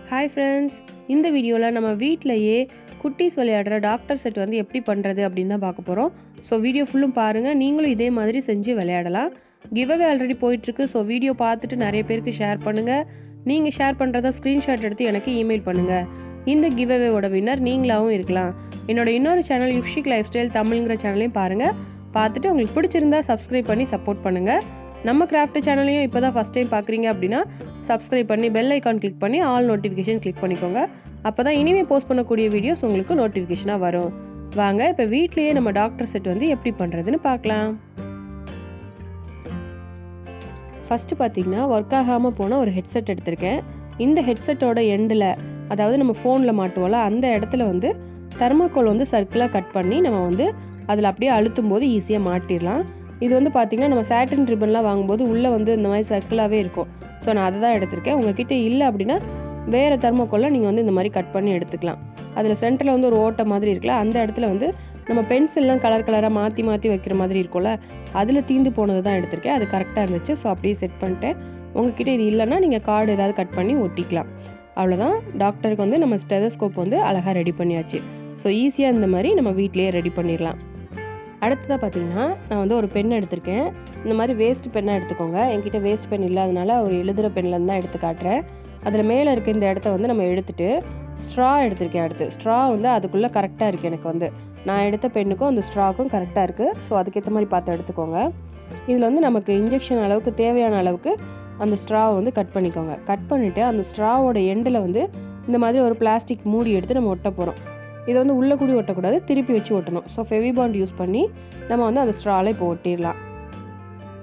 Hi friends, இந்த வீடியோவில் நம்ம வீட்டிலையே குட்டீஸ் விளையாடுற டாக்டர் செட் வந்து எப்படி பண்ணுறது அப்படின்னு தான் பார்க்க போகிறோம். ஸோ வீடியோ ஃபுல்லும் பாருங்கள், நீங்களும் இதே மாதிரி செஞ்சு விளையாடலாம். கிவ்அவே ஆல்ரெடி போயிட்டுருக்கு. ஸோ வீடியோ பார்த்துட்டு நிறைய பேருக்கு ஷேர் பண்ணுங்கள். நீங்கள் ஷேர் பண்ணுறதா ஸ்க்ரீன்ஷாட் எடுத்து எனக்கு இமெயில் பண்ணுங்கள். இந்த கிவ்அவேவோட வின்னர் நீங்களாகவும் இருக்கலாம். என்னோட இன்னொரு சேனல் யுக்ஷிக் லைஃப் ஸ்டைல் தமிழ்ங்கிற சேனலையும் பாருங்கள். பார்த்துட்டு உங்களுக்கு பிடிச்சிருந்தா சப்ஸ்கிரைப் பண்ணி சப்போர்ட் பண்ணுங்கள். நம்ம கிராஃப்ட் சேனலையும் இப்போ தான் ஃபஸ்ட் டைம் பார்க்குறீங்க அப்படின்னா சப்ஸ்கிரைப் பண்ணி பெல் ஐக்கான் கிளிக் பண்ணி ஆல் நோட்டிஃபிகேஷன் கிளிக் பண்ணிக்கோங்க. அப்போ தான் இனிமேல் போஸ்ட் பண்ணக்கூடிய வீடியோஸ் உங்களுக்கு நோட்டிஃபிகேஷனாக வரும். வாங்க இப்போ வீட்லேயே நம்ம டாக்டர் செட் வந்து எப்படி பண்ணுறதுன்னு பார்க்கலாம். ஃபஸ்ட்டு பார்த்தீங்கன்னா ஒர்க் ஆகாமல் போன ஒரு ஹெட்செட் எடுத்திருக்கேன். இந்த ஹெட்செட்டோட எண்டில், அதாவது நம்ம ஃபோனில் மாட்டுவோம்ல அந்த இடத்துல வந்து தெர்மாக்கோல் வந்து சர்க்கிளாக கட் பண்ணி நம்ம வந்து அதில் அப்படியே அழுத்தும் போது ஈஸியாக மாட்டிடலாம். இது வந்து பார்த்திங்கன்னா நம்ம சாட்டின் ரிப்பன்லாம் வாங்கும்போது உள்ளே வந்து இந்த மாதிரி சர்க்கிளாகவே இருக்கும். ஸோ நான் அதை தான் எடுத்திருக்கேன். உங்ககிட்ட இல்லை அப்படின்னா வேறு தெர்மாக்கோலில் நீங்கள் வந்து இந்த மாதிரி கட் பண்ணி எடுத்துக்கலாம். அதில் சென்டரில் வந்து ஒரு ஓட்டை மாதிரி இருக்குல்ல, அந்த இடத்துல வந்து நம்ம பென்சில்லாம் கலர் கலராக மாற்றி மாற்றி வைக்கிற மாதிரி இருக்கும்ல, அதில் தீந்து போனது தான் எடுத்திருக்கேன். அது கரெக்டாக இருந்துச்சு. ஸோ அப்படியே செட் பண்ணிட்டேன். உங்ககிட்ட இது இல்லைன்னா நீங்கள் கார்டு ஏதாவது கட் பண்ணி ஒட்டிக்கலாம். அவ்வளோதான். டாக்டருக்கு வந்து நம்ம ஸ்டெதஸ்கோப் வந்து அழகாக ரெடி பண்ணியாச்சு. ஸோ ஈஸியாக இந்த மாதிரி நம்ம வீட்டிலேயே ரெடி பண்ணிடலாம். அடுத்ததாக பார்த்தீங்கன்னா நான் வந்து ஒரு பென் எடுத்திருக்கேன். இந்த மாதிரி வேஸ்ட் பென்னாக எடுத்துக்கோங்க. என்கிட்ட வேஸ்ட் பென் இல்லாதனால ஒரு எழுதுகிற பென்லேருந்து தான் எடுத்து காட்டுறேன். அதில் மேலே இருக்க இந்த இடத்த வந்து நம்ம எடுத்துகிட்டு ஸ்ட்ரா எடுத்திருக்கேன். அடுத்து ஸ்ட்ரா வந்து அதுக்குள்ளே கரெக்டாக இருக்குது. எனக்கு வந்து நான் எடுத்த பென்னுக்கும் அந்த ஸ்ட்ராக்கும் கரெக்டாக இருக்குது. ஸோ அதுக்கேற்ற மாதிரி பார்த்து எடுத்துக்கோங்க. இதில் வந்து நமக்கு இன்ஜெக்ஷன் அளவுக்கு தேவையான அளவுக்கு அந்த ஸ்ட்ராவை வந்து கட் பண்ணிக்கோங்க. கட் பண்ணிவிட்டு அந்த ஸ்ட்ராவோட எண்டில் வந்து இந்த மாதிரி ஒரு பிளாஸ்டிக் மூடி எடுத்து நம்ம ஒட்ட போகிறோம். இதை வந்து உள்ளே கூடி ஒட்டக்கூடாது, திருப்பி வச்சு ஒட்டணும். ஸோ ஃபெவிபாண்ட் யூஸ் பண்ணி நம்ம வந்து அந்த ஸ்ட்ராவில் இப்போ ஒட்டிடலாம்.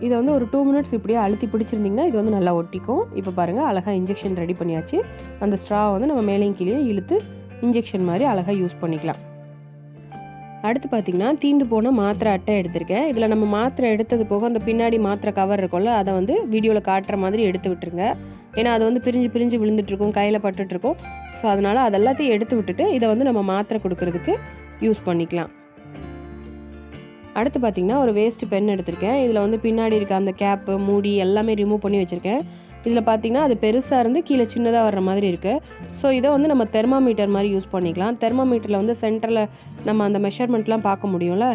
இதை வந்து ஒரு 2 மினிட்ஸ் இப்படியே அழுத்தி பிடிச்சிருந்திங்கன்னா இது வந்து நல்லா ஒட்டிக்கும். இப்போ பாருங்கள், அழகாக இன்ஜெக்ஷன் ரெடி பண்ணியாச்சு. அந்த ஸ்ட்ராவை வந்து நம்ம மேலேயும் கீழேயும் இழுத்து இன்ஜெக்ஷன் மாதிரி அழகாக யூஸ் பண்ணிக்கலாம். அடுத்து பார்த்திங்கன்னா தீந்து போன மாத்திரை அட்டை எடுத்திருக்கேன். இதில் நம்ம மாத்திரை எடுத்தது போக அந்த பின்னாடி மாத்திரை கவர் இருக்கும்ல, அதை வந்து வீடியோவில் காட்டுற மாதிரி எடுத்து விட்டுருங்க. ஏன்னா அது வந்து பிரிஞ்சு பிரிஞ்சு விழுந்துட்டுருக்கும், கையில் பட்டுட்ருக்கும். ஸோ அதனால் அதெல்லாத்தையும் எடுத்து விட்டுட்டு இதை வந்து நம்ம மாத்திரை கொடுக்கறதுக்கு யூஸ் பண்ணிக்கலாம். அடுத்து பார்த்திங்கன்னா ஒரு வேஸ்ட் பென் எடுத்திருக்கேன். இதில் வந்து பின்னாடி இருக்க அந்த கேப்பு மூடி எல்லாமே ரிமூவ் பண்ணி வச்சுருக்கேன். இதில் பார்த்திங்கன்னா அது பெருசாக இருந்து கீழே சின்னதாக வர்ற மாதிரி இருக்குது. ஸோ இதை வந்து நம்ம தெர்மாமீட்டர் மாதிரி யூஸ் பண்ணிக்கலாம். தெர்மாமீட்டரில் வந்து சென்டரில் நம்ம அந்த மெஷர்மெண்ட்லாம் பார்க்க முடியும்ல,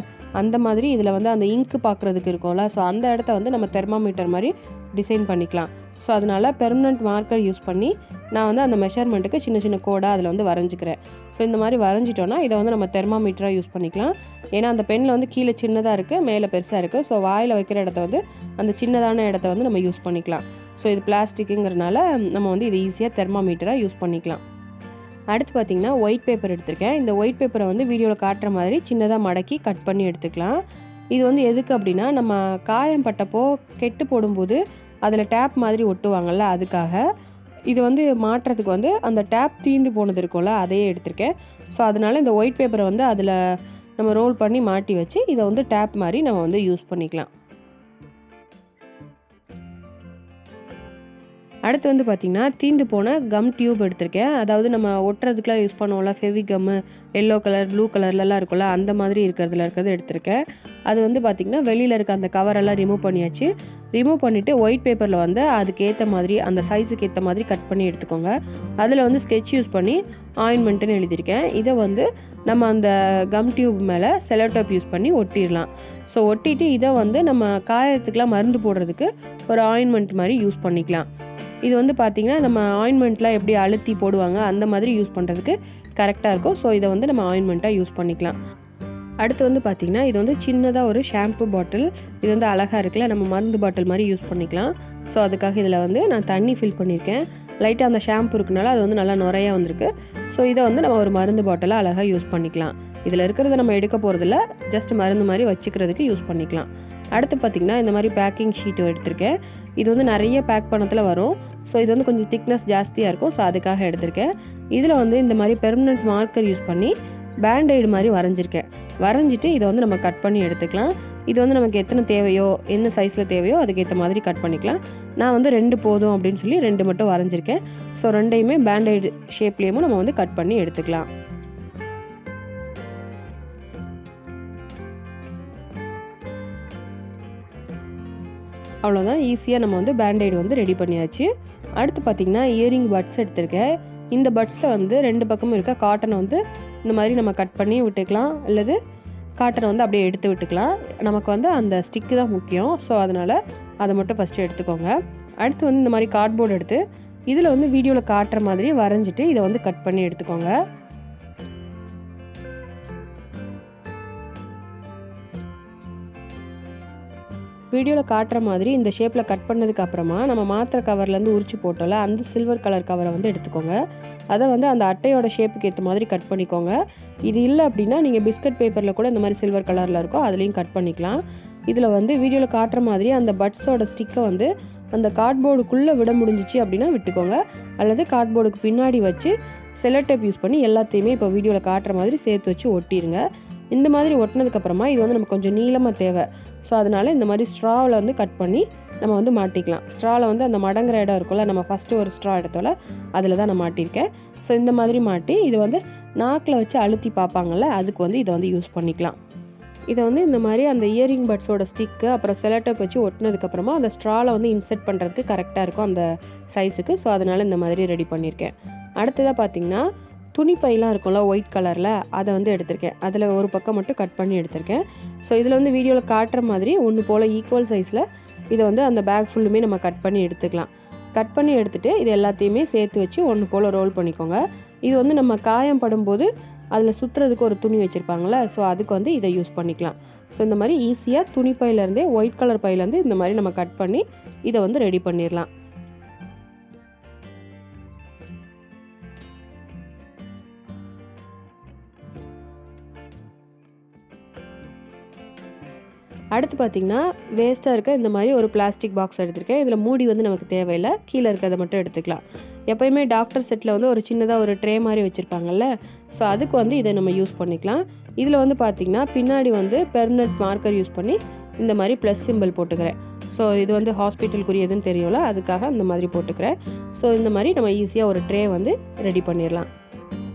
அந்த மாதிரி இதில் வந்து அந்த இங்க்கு பார்க்குறதுக்கு இருக்கும்ல, ஸோ அந்த இடத்த வந்து நம்ம தெர்மாமீட்டர் மாதிரி டிசைன் பண்ணிக்கலாம். ஸோ அதனால் பெர்மனண்ட் மார்க்கர் யூஸ் பண்ணி நான் வந்து அந்த மெஷர்மெண்ட்டுக்கு சின்ன சின்ன கோடாக அதில் வந்து வரைஞ்சிக்கிறேன். ஸோ இந்த மாதிரி வரைஞ்சிட்டோன்னா இதை வந்து நம்ம தெர்மாமீட்டராக யூஸ் பண்ணிக்கலாம். ஏன்னா அந்த பெண்ணில் வந்து கீழே சின்னதாக இருக்குது, மேலே பெருசாக இருக்குது. ஸோ வாயில் வைக்கிற இடத்த வந்து அந்த சின்னதான இடத்த வந்து நம்ம யூஸ் பண்ணிக்கலாம். ஸோ இது பிளாஸ்டிக்குங்கிறனால நம்ம வந்து இது ஈஸியாக தெர்மாமீட்டராக யூஸ் பண்ணிக்கலாம். அடுத்து பார்த்திங்கன்னா ஒயிட் பேப்பர் எடுத்திருக்கேன். இந்த ஒயிட் பேப்பரை வந்து வீடியோவில் காட்டுற மாதிரி சின்னதாக மடக்கி கட் பண்ணி எடுத்துக்கலாம். இது வந்து எதுக்கு அப்படின்னா நம்ம காயம் பட்டப்போ கெட்டு போடும்போது அதில் டேப் மாதிரி ஒட்டுவாங்கள்ல, அதுக்காக. இது வந்து மாட்டுறதுக்கு வந்து அந்த டேப் தீந்து போனது இருக்கும்ல, அதையே எடுத்திருக்கேன். ஸோ அதனால் இந்த ஒயிட் பேப்பரை வந்து அதில் நம்ம ரோல் பண்ணி மாட்டி வச்சு இதை வந்து டேப் மாதிரி நம்ம வந்து யூஸ் பண்ணிக்கலாம். அடுத்து வந்து பார்த்திங்கன்னா தீந்து போன கம் டியூப் எடுத்திருக்கேன். அதாவது நம்ம ஒட்டுறதுக்குலாம் யூஸ் பண்ணுவோம்ல, ஃபெவிகம் எல்லோ கலர் ப்ளூ கலர்லலாம் இருக்கும்ல, அந்த மாதிரி இருக்கிறது எடுத்திருக்கேன். அது வந்து பார்த்திங்கன்னா வெளியில் இருக்க அந்த கவரெல்லாம் ரிமூவ் பண்ணியாச்சு. ரிமூவ் பண்ணிவிட்டு ஒயிட் பேப்பரில் வந்து அதுக்கேற்ற மாதிரி அந்த சைஸுக்கு ஏற்ற மாதிரி கட் பண்ணி எடுத்துக்கோங்க. அதில் வந்து ஸ்கெட்ச் யூஸ் பண்ணி ஆயின்மெண்ட்டுன்னு எழுதியிருக்கேன். இதை வந்து நம்ம அந்த கம் டியூப் மேலே செல்லோடேப் யூஸ் பண்ணி ஒட்டிடலாம். ஸோ ஒட்டிட்டு இதை வந்து நம்ம காயத்துக்கெலாம் மருந்து போடுறதுக்கு ஒரு ஆயின்மெண்ட் மாதிரி யூஸ் பண்ணிக்கலாம். இது வந்து பார்த்திங்கன்னா நம்ம ஆயின்மெண்ட்லாம் எப்படி அழுத்தி போடுவாங்க அந்த மாதிரி யூஸ் பண்ணுறதுக்கு கரெக்டாக இருக்கும். ஸோ இதை வந்து நம்ம ஆயின்மெண்ட்டாக யூஸ் பண்ணிக்கலாம். அடுத்து வந்து பார்த்திங்கன்னா இது வந்து சின்னதாக ஒரு ஷாம்பு பாட்டில். இது வந்து அழகாக இருக்குல்ல, நம்ம மருந்து பாட்டில் மாதிரி யூஸ் பண்ணிக்கலாம். ஸோ அதுக்காக இதில் வந்து நான் தண்ணி ஃபில் பண்ணியிருக்கேன். லைட்டாக அந்த ஷாம்பு இருக்குனால அது வந்து நல்லா நுரையாக வந்திருக்கு. ஸோ இதை வந்து நம்ம ஒரு மருந்து பாட்டிலாக அழகாக யூஸ் பண்ணிக்கலாம். இதில் இருக்கிறத நம்ம எடுக்க போகிறதில்ல, ஜஸ்ட் மருந்து மாதிரி வச்சுக்கிறதுக்கு யூஸ் பண்ணிக்கலாம். அடுத்து பார்த்திங்கன்னா இந்த மாதிரி பேக்கிங் ஷீட்டு எடுத்திருக்கேன். இது வந்து நிறைய பேக் பண்ணத்தில் வரும். ஸோ இது வந்து கொஞ்சம் திக்னஸ் ஜாஸ்தியாக இருக்கும். ஸோ அதுக்காக எடுத்திருக்கேன். இதில் வந்து இந்த மாதிரி பெர்மனண்ட் மார்க்கர் யூஸ் பண்ணி பேண்டைடு மாதிரி வரைஞ்சிட்டு இதை வந்து நம்ம கட் பண்ணி எடுத்துக்கலாம். இது வந்து நமக்கு எத்தனை தேவையோ, என்ன சைஸில் தேவையோ அதுக்கேற்ற மாதிரி கட் பண்ணிக்கலாம். நான் வந்து 2 போதும் அப்படின்னு சொல்லி 2 மட்டும் வரைஞ்சிருக்கேன். ஸோ 2யுமே பேண்டைடு ஷேப்லேயும் நம்ம வந்து கட் பண்ணி எடுத்துக்கலாம். அவ்வளோதான், ஈஸியாக நம்ம வந்து பேண்டைடு வந்து ரெடி பண்ணியாச்சு. அடுத்து பார்த்திங்கன்னா இயரிங் பட்ஸ் எடுத்திருக்கேன். இந்த பட்ஸில் வந்து 2 பக்கமும் இருக்க காட்டனை வந்து இந்த மாதிரி நம்ம கட் பண்ணி விட்டுக்கலாம், அல்லது காட்டனை வந்து அப்படியே எடுத்து விட்டுக்கலாம். நமக்கு வந்து அந்த ஸ்டிக்கு தான் முக்கியம். ஸோ அதனால் அதை மட்டும் ஃபஸ்ட்டு எடுத்துக்கோங்க. அடுத்து வந்து இந்த மாதிரி கார்ட்போர்டு எடுத்து இதில் வந்து வீடியோவில் காட்டுற மாதிரி வரைஞ்சிட்டு இதை வந்து கட் பண்ணி எடுத்துக்கோங்க. வீடியோவில் காட்டுற மாதிரி இந்த ஷேப்பில் கட் பண்ணதுக்கு அப்புறமா நம்ம மாத்திரை கவர்லேருந்து உரிச்சு போட்டோம்ல, அந்த சில்வர் கலர் கவரை வந்து எடுத்துக்கோங்க. அதை வந்து அந்த அட்டையோட ஷேப்புக்கு ஏற்ற மாதிரி கட் பண்ணிக்கோங்க. இது இல்லை அப்படின்னா நீங்கள் பிஸ்கட் பேப்பரில் கூட இந்த மாதிரி சில்வர் கலரில் இருக்கோ அதுலேயும் கட் பண்ணிக்கலாம். இதில் வந்து வீடியோவில் காட்டுற மாதிரி அந்த பட்ஸோட ஸ்டிக்கை வந்து அந்த கார்ட்போர்டுக்குள்ளே விட முடிஞ்சிச்சு அப்படின்னா விட்டுக்கோங்க, அல்லது கார்ட்போர்டுக்கு பின்னாடி வச்சு செல்லோடேப் யூஸ் பண்ணி எல்லாத்தையுமே இப்போ வீடியோவில் காட்டுற மாதிரி சேர்த்து வச்சு ஒட்டிடுங்க. இந்த மாதிரி ஒட்டினதுக்கப்புறமா இது வந்து நமக்கு கொஞ்சம் நீளமாக தேவை. ஸோ அதனால் இந்த மாதிரி ஸ்ட்ராவில் வந்து கட் பண்ணி நம்ம வந்து மாட்டிக்கலாம். ஸ்ட்ராவில் வந்து அந்த மடங்குற இடம் இருக்கும்ல, நம்ம ஃபஸ்ட்டு ஒரு ஸ்ட்ரா எடுத்தோம்ல அதில் தான் நான் மாட்டியிருக்கேன். ஸோ இந்த மாதிரி மாட்டி இது வந்து நாக்கில் வச்சு அழுத்தி பார்ப்பாங்கள்ல, அதுக்கு வந்து இதை வந்து யூஸ் பண்ணிக்கலாம். இதை வந்து இந்த மாதிரி அந்த இயரிங் பட்ஸோட ஸ்டிக்கு அப்புறம் செல்லோடேப் வச்சு ஒட்டினதுக்கப்புறமா அந்த ஸ்ட்ராவில் வந்து இன்செர்ட் பண்ணுறதுக்கு கரெக்டாக இருக்கும் அந்த சைஸுக்கு. ஸோ அதனால் இந்த மாதிரி ரெடி பண்ணியிருக்கேன். அடுத்ததாக பார்த்திங்கன்னா துணிப்பையெல்லாம் இருக்கும்ல ஒயிட் கலரில், அதை வந்து எடுத்திருக்கேன். அதில் ஒரு பக்கம் மட்டும் கட் பண்ணி எடுத்திருக்கேன். ஸோ இதில் வந்து வீடியோவில் காட்டுற மாதிரி ஒன்று போல் ஈக்குவல் சைஸில் இதை வந்து அந்த பேக் ஃபுல்லுமே நம்ம கட் பண்ணி எடுத்துக்கலாம். கட் பண்ணி எடுத்துகிட்டு இது எல்லாத்தையுமே சேர்த்து வச்சு ஒன்று போல் ரோல் பண்ணிக்கோங்க. இது வந்து நம்ம காயம் படும்போது அதில் சுற்றுறதுக்கு ஒரு துணி வச்சுருப்பாங்களே, ஸோ அதுக்கு வந்து இதை யூஸ் பண்ணிக்கலாம். ஸோ இந்த மாதிரி ஈஸியாக துணிப்பையிலேருந்தே ஒயிட் கலர் பையிலேருந்து இந்த மாதிரி நம்ம கட் பண்ணி இதை வந்து ரெடி பண்ணிடலாம். அடுத்து பார்த்திங்கன்னா வேஸ்ட்டாக இருக்க இந்த மாதிரி ஒரு பிளாஸ்டிக் பாக்ஸ் எடுத்திருக்கேன். இதில் மூடி வந்து நமக்கு தேவையில்லை, கீழே இருக்கிறத மட்டும் எடுத்துக்கலாம். எப்போயுமே டாக்டர் செட்டில் வந்து ஒரு சின்னதாக ஒரு ட்ரே மாதிரி வச்சுருப்பாங்கல்ல, ஸோ அதுக்கு வந்து இதை நம்ம யூஸ் பண்ணிக்கலாம். இதில் வந்து பார்த்திங்கன்னா பின்னாடி வந்து பெர்மனன்ட் மார்க்கர் யூஸ் பண்ணி இந்த மாதிரி ப்ளஸ் சிம்பிள் போட்டுக்கிறேன். ஸோ இது வந்து ஹாஸ்பிட்டலுக்குரியதுன்னு தெரியும்ல, அதுக்காக இந்த மாதிரி போட்டுக்கிறேன். ஸோ இந்த மாதிரி நம்ம ஈஸியாக ஒரு ட்ரே வந்து ரெடி பண்ணிடலாம்.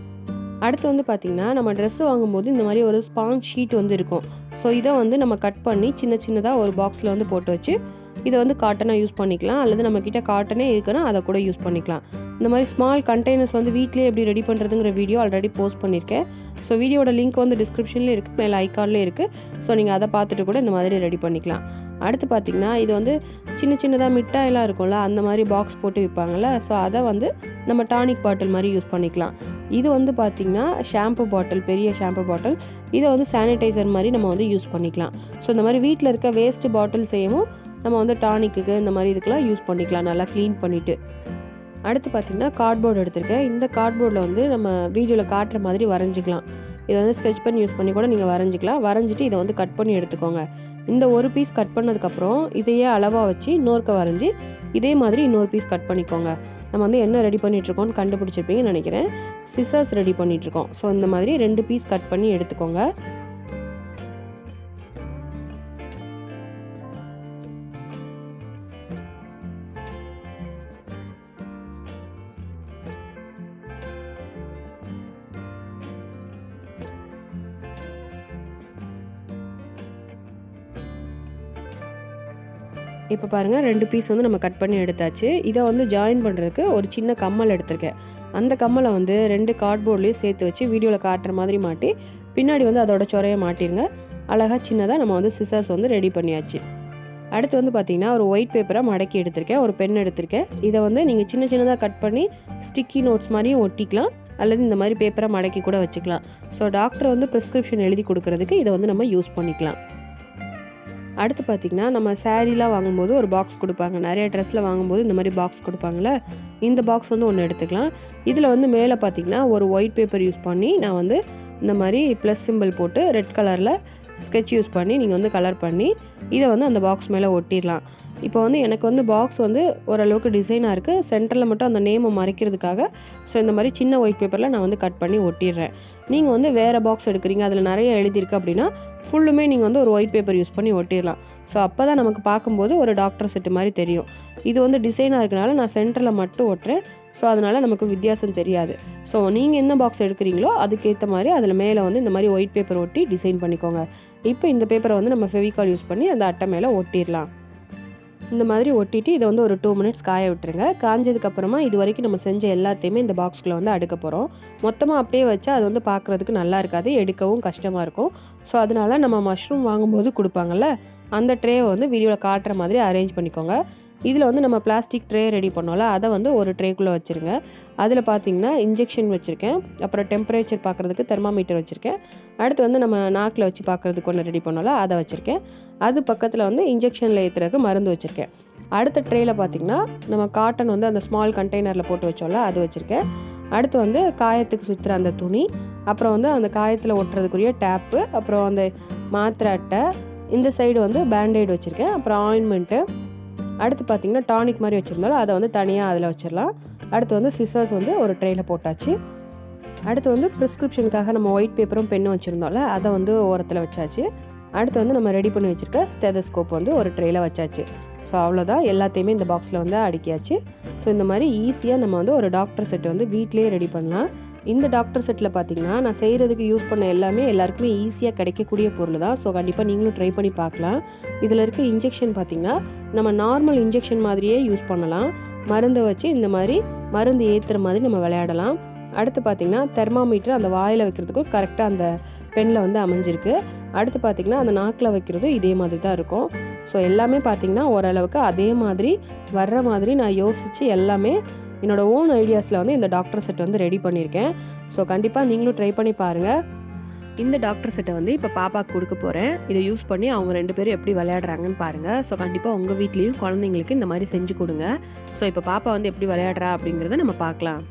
அடுத்து வந்து பார்த்திங்கன்னா நம்ம ட்ரெஸ்ஸு வாங்கும்போது இந்த மாதிரி ஒரு ஸ்பாஞ்ச் ஷீட் வந்து இருக்கும். ஸோ இதை வந்து நம்ம கட் பண்ணி சின்னதாக ஒரு பாக்ஸில் வந்து போட்டு வச்சு இதை வந்து காட்டனாக யூஸ் பண்ணிக்கலாம், அல்லது நம்மக்கிட்ட காட்டனே இருக்குன்னா அதை கூட யூஸ் பண்ணிக்கலாம். இந்த மாதிரி ஸ்மால் கண்டெய்னர்ஸ் வந்து வீட்டிலே எப்படி ரெடி பண்ணுறதுங்கிற வீடியோ ஆல்ரெடி போஸ்ட் பண்ணியிருக்கேன். ஸோ வீடியோட லிங்க் வந்து டிஸ்கிரிப்ஷன்லேயும் இருக்குது, மேலே ஐக்கான்லேயும் இருக்குது. ஸோ நீங்கள் அதை பார்த்துட்டு கூட இந்த மாதிரி ரெடி பண்ணிக்கலாம். அடுத்து பார்த்திங்கன்னா இது வந்து சின்னதாக மிட்டாயெல்லாம் இருக்கும்ல, அந்த மாதிரி பாக்ஸ் போட்டு விற்பாங்கள்ல, ஸோ அதை வந்து நம்ம டானிக் பாட்டில் மாதிரி யூஸ் பண்ணிக்கலாம். இது வந்து பார்த்திங்கன்னா ஷாம்பு பாட்டில், பெரிய ஷாம்பு பாட்டில். இதை வந்து சானிடைசர் மாதிரி நம்ம வந்து யூஸ் பண்ணிக்கலாம். ஸோ இந்த மாதிரி வீட்டில் இருக்க வேஸ்ட்டு பாட்டில் செய்யவும் நம்ம வந்து டானிக்கு இந்த மாதிரி இதுக்கெல்லாம் யூஸ் பண்ணிக்கலாம், நல்லா க்ளீன் பண்ணிவிட்டு. அடுத்து பார்த்திங்கன்னா கார்ட்போர்டு எடுத்திருக்கேன். இந்த கார்ட்போர்டில் வந்து நம்ம வீடியோவில் காட்டுற மாதிரி வரைஞ்சிக்கலாம். இதை வந்து ஸ்கெட்ச் பண்ணி யூஸ் பண்ணி கூட நீங்கள் வரைஞ்சிக்கலாம். வரைஞ்சிட்டு இதை வந்து கட் பண்ணி எடுத்துக்கோங்க. இந்த ஒரு பீஸ் கட் பண்ணதுக்கப்புறம் இதையே அளவாக வச்சு இன்னொருக்க வரைஞ்சி இதே மாதிரி இன்னொரு பீஸ் கட் பண்ணிக்கோங்க. நம்ம வந்து என்ன ரெடி பண்ணிகிட்ருக்கோன்னு கண்டுபிடிச்சிருப்பீங்கன்னு நினைக்கிறேன். சிசர்ஸ் ரெடி பண்ணிகிட்ருக்கோம். ஸோ இந்த மாதிரி 2 பீஸ் கட் பண்ணி எடுத்துக்கோங்க. இப்போ பாருங்கள் 2 பீஸ் வந்து நம்ம கட் பண்ணி எடுத்தாச்சு. இதை வந்து ஜாயின் பண்ணுறதுக்கு ஒரு சின்ன கம்மல் எடுத்திருக்கேன். அந்த கம்மலை வந்து 2 கார்ட்போர்ட்லேயும் சேர்த்து வச்சு வீடியோவில் காட்டுற மாதிரி மாட்டி பின்னாடி வந்து அதோட சொரையை மாட்டிடுங்க. அழகாக சின்னதாக நம்ம வந்து சிசர்ஸ் வந்து ரெடி பண்ணியாச்சு. அடுத்து வந்து பார்த்திங்கன்னா ஒரு ஒயிட் பேப்பரை மடக்கி எடுத்திருக்கேன், ஒரு பென் எடுத்திருக்கேன். இதை வந்து நீங்கள் சின்னதாக கட் பண்ணி ஸ்டிக்கி நோட்ஸ் மாதிரியும் ஒட்டிக்கலாம், அல்லது இந்த மாதிரி பேப்பரை மடக்கி கூட வச்சுக்கலாம். ஸோ டாக்டர் வந்து ப்ரிஸ்கிரிப்ஷன் எழுதி கொடுக்கறதுக்கு இதை வந்து நம்ம யூஸ் பண்ணிக்கலாம். அடுத்து பார்த்திங்கன்னா நம்ம சாரீலாம் வாங்கும்போது ஒரு பாக்ஸ் கொடுப்பாங்க, நிறைய ட்ரெஸ்ஸில் வாங்கும்போது இந்த மாதிரி பாக்ஸ் கொடுப்பாங்களே, இந்த பாக்ஸ் வந்து ஒன்று எடுத்துக்கலாம். இதில் வந்து மேலே பார்த்திங்கன்னா ஒரு ஒயிட் பேப்பர் யூஸ் பண்ணி நான் வந்து இந்த மாதிரி ப்ளஸ் சிம்பிள் போட்டு ரெட் கலரில் ஸ்கெட்ச் யூஸ் பண்ணி நீங்கள் வந்து கலர் பண்ணி இதை வந்து அந்த பாக்ஸ் மேலே ஒட்டிடலாம். இப்போ வந்து எனக்கு வந்து பாக்ஸ் வந்து ஓரளவுக்கு டிசைனாக இருக்குது, சென்டரில் மட்டும் அந்த நேமை மறைக்கிறதுக்காக ஸோ இந்த மாதிரி சின்ன ஒயிட் பேப்பரில் நான் வந்து கட் பண்ணி ஒட்டிடுறேன். நீங்கள் வந்து வேறு பாக்ஸ் எடுக்கிறீங்க, அதில் நிறைய எழுதியிருக்கு அப்படின்னா ஃபுல்லுமே நீங்கள் வந்து ஒரு ஒயிட் பேப்பர் யூஸ் பண்ணி ஒட்டிடலாம். ஸோ அப்போ தான் நமக்கு பார்க்கும்போது ஒரு டாக்டர் செட்டு மாதிரி தெரியும். இது வந்து டிசைனாக இருக்கனால நான் சென்டரில் மட்டும் ஒட்டுறேன். ஸோ அதனால் நமக்கு வித்தியாசம் தெரியாது. ஸோ நீங்கள் என்ன பாக்ஸ் எடுக்கிறீங்களோ அதுக்கேற்ற மாதிரி அதில் மேலே வந்து இந்த மாதிரி ஒயிட் பேப்பர் ஒட்டி டிசைன் பண்ணிக்கோங்க. இப்போ இந்த பேப்பரை வந்து நம்ம ஃபெவிகால் யூஸ் பண்ணி அந்த அட்டை மேலே ஒட்டிடலாம். இந்த மாதிரி ஒட்டிட்டு இதை வந்து ஒரு 2 மினிட்ஸ் காய விட்டுருங்க. காஞ்சதுக்கப்புறமா இது வரைக்கும் நம்ம செஞ்ச எல்லாத்தையுமே இந்த பாக்ஸ்குள்ளே வந்து அடுக்க போகிறோம். மொத்தமாக அப்படியே வச்சா அது வந்து பார்க்குறதுக்கு நல்லா இருக்காது, எடுக்கவும் கஷ்டமாக இருக்கும். ஸோ அதனால் நம்ம மஷ்ரூம் வாங்கும்போது கொடுப்பாங்கள்ல, அந்த ட்ரேவை வந்து வீடியோவில் காட்டுற மாதிரி அரேஞ்ச் பண்ணிக்கோங்க. இதில் வந்து நம்ம பிளாஸ்டிக் ட்ரே ரெடி பண்ணோம்ல, அதை வந்து ஒரு ட்ரேக்குள்ளே வச்சுருங்க. அதில் பார்த்தீங்கன்னா இன்ஜெக்ஷன் வச்சுருக்கேன், அப்புறம் டெம்பரேச்சர் பார்க்குறதுக்கு தெர்மாமீட்டர் வச்சுருக்கேன். அடுத்து வந்து நம்ம நாக்கில் வச்சு பார்க்குறதுக்கு ஒன்று ரெடி பண்ணோம்ல, அதை வச்சுருக்கேன். அது பக்கத்தில் வந்து இன்ஜெக்ஷனில் ஏற்றுறதுக்கு மருந்து வச்சுருக்கேன். அடுத்த ட்ரேயில் பார்த்திங்கன்னா நம்ம காட்டன் வந்து அந்த ஸ்மால் கண்டெய்னரில் போட்டு வச்சோம்ல, அது வச்சுருக்கேன். அடுத்து வந்து காயத்துக்கு சுற்றுற அந்த துணி, அப்புறம் வந்து அந்த காயத்தில் ஒட்டுறதுக்குரிய டேப்பு, அப்புறம் அந்த மாத்திரை அட்டை, இந்த சைடு வந்து பேண்டேட் வச்சுருக்கேன், அப்புறம் ஆயின்மெண்ட்டு. அடுத்து பார்த்திங்கன்னா டானிக் மாதிரி வச்சுருந்தாலும் அதை வந்து தனியாக அதில் வச்சிடலாம். அடுத்து வந்து சிசர்ஸ் வந்து ஒரு ட்ரேயில் போட்டாச்சு. அடுத்து வந்து ப்ரிஸ்கிரிப்ஷனுக்காக நம்ம ஒயிட் பேப்பரும் பென்னும் வச்சுருந்தோம்ல, அதை வந்து ஓரத்தில் வச்சாச்சு. அடுத்து வந்து நம்ம ரெடி பண்ணி வச்சுருக்க ஸ்டெதஸ்கோப் வந்து ஒரு ட்ரேயில் வச்சாச்சு. ஸோ அவ்வளோதான், எல்லாத்தையுமே இந்த பாக்ஸில் வந்து அடுக்கியாச்சு. ஸோ இந்த மாதிரி ஈஸியாக நம்ம வந்து ஒரு டாக்டர் செட் வந்து வீட்டிலேயே ரெடி பண்ணலாம். இந்த டாக்டர் செட்டில் பார்த்திங்கன்னா நான் செய்கிறதுக்கு யூஸ் பண்ண எல்லாமே எல்லாருக்குமே ஈஸியாக கிடைக்கக்கூடிய பொருள் தான். ஸோ கண்டிப்பாக நீங்களும் ட்ரை பண்ணி பார்க்கலாம். இதில் இருக்க இன்ஜெக்ஷன் பார்த்திங்கன்னா நம்ம நார்மல் இன்ஜெக்ஷன் மாதிரியே யூஸ் பண்ணலாம். மருந்தை வச்சு இந்த மாதிரி மருந்து ஏற்றுற மாதிரி நம்ம விளையாடலாம். அடுத்து பார்த்திங்கன்னா தெர்மாமீட்டர் அந்த வாயில் வைக்கிறதுக்கும் கரெக்டாக அந்த பெனில் வந்து அமைஞ்சிருக்கு. அடுத்து பார்த்திங்கன்னா அந்த நாக்கில் வைக்கிறதும் இதே மாதிரி தான் இருக்கும். ஸோ எல்லாமே பார்த்திங்கன்னா ஓரளவுக்கு அதே மாதிரி வர்ற மாதிரி நான் யோசித்து எல்லாமே என்னோடய ஓன் ஐடியாஸில் வந்து இந்த டாக்டர் செட் வந்து ரெடி பண்ணியிருக்கேன். ஸோ கண்டிப்பாக நீங்களும் ட்ரை பண்ணி பாருங்கள். இந்த டாக்டர் செட்டை வந்து இப்போ பாப்பாவுக்கு கொடுக்க போகிறேன். இதை யூஸ் பண்ணி அவங்க 2 பேரும் எப்படி விளையாடுறாங்கன்னு பாருங்கள். ஸோ கண்டிப்பாக உங்கள் வீட்லேயும் குழந்தைங்களுக்கு இந்த மாதிரி செஞ்சு கொடுங்க. ஸோ இப்போ பாப்பா வந்து எப்படி விளையாடுறா அப்படிங்கிறத நம்ம பார்க்கலாம்.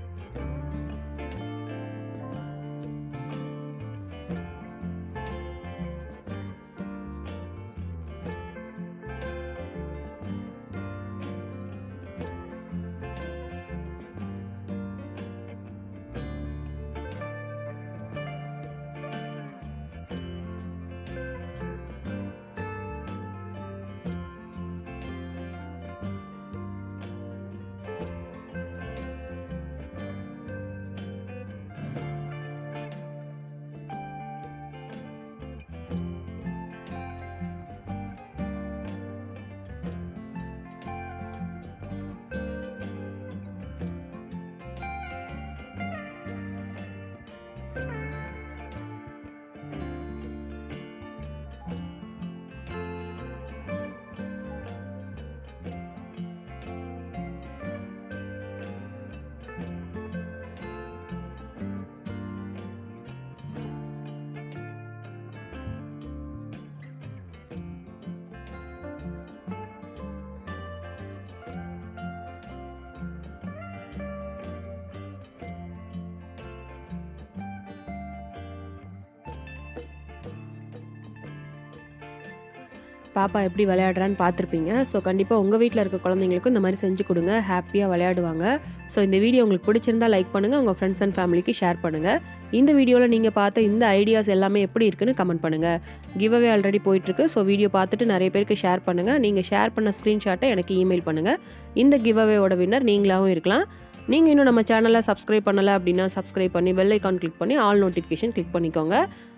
பாப்பா எப்படி விளையாடுறான்னு பார்த்துருப்பீங்க. ஸோ கண்டிப்பாக உங்கள் வீட்டில் இருக்க குழந்தைங்களுக்கும் இந்த மாதிரி செஞ்சு கொடுங்க, ஹாப்பியாக விளையாடுவாங்க. ஸோ இந்த வீடியோ உங்களுக்கு பிடிச்சிருந்தா லைக் பண்ணுங்கள், உங்கள் ஃப்ரெண்ட்ஸ் அண்ட் ஃபேமிலிக்கு ஷேர் பண்ணுங்கள். இந்த வீடியோவில் நீங்கள் பார்த்த இந்த ஐடியாஸ் எல்லாமே எப்படி இருக்குன்னு கமெண்ட் பண்ணுங்கள். கிவ் அவே ஆல்ரெடி போயிட்டுருக்கு. ஸோ வீடியோ பார்த்துட்டு நிறைய பேருக்கு ஷேர் பண்ணுங்கள். நீங்கள் ஷேர் பண்ண ஸ்க்ரீன்ஷாட்டை எனக்கு இமெயில் பண்ணுங்கள். இந்த கிவ் அவேவோட வின்னர் நீங்களாகவும் இருக்கலாம். நீங்கள் இன்னும் நம்ம சேனலை சப்ஸ்கிரைப் பண்ணலை அப்படின்னா சப்ஸ்கிரைப் பண்ணி பெல் ஐக்கான் கிளிக் பண்ணி ஆல் நோட்டிஃபிகேஷன் கிளிக் பண்ணிக்கோங்க.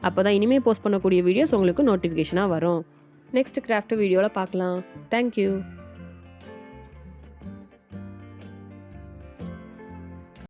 அப்போ தான் இனிமேல் போஸ்ட் பண்ணக்கூடிய வீடியோஸ் உங்களுக்கு நோட்டிஃபிகேஷனாக வரும். நெக்ஸ்ட் கிராஃப்ட் வீடியோவில் பார்க்கலாம். தேங்க்யூ.